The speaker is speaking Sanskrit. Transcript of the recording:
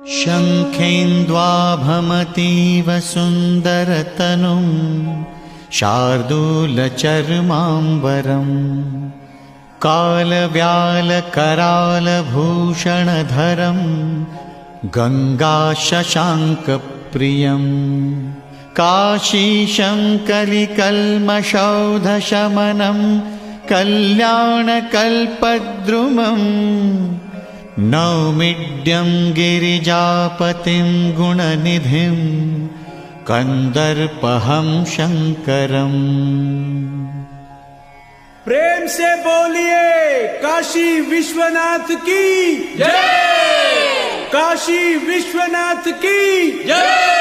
शङ्खेन्द्वाभमतीव सुन्दरतनुं शार्दूलचर्माम्बरम् कालव्यालकरालभूषणधरम् गङ्गाशशाङ्कप्रियम् काशीशं कलिकल्मषौधशमनं कल्याणकल्पद्रुमम् नौमिड्यं गिरिजापतिं गुणनिधिं कंदर्पहं शंकरम्। प्रेम से बोलिए काशी विश्वनाथ की जय। काशी विश्वनाथ की जय।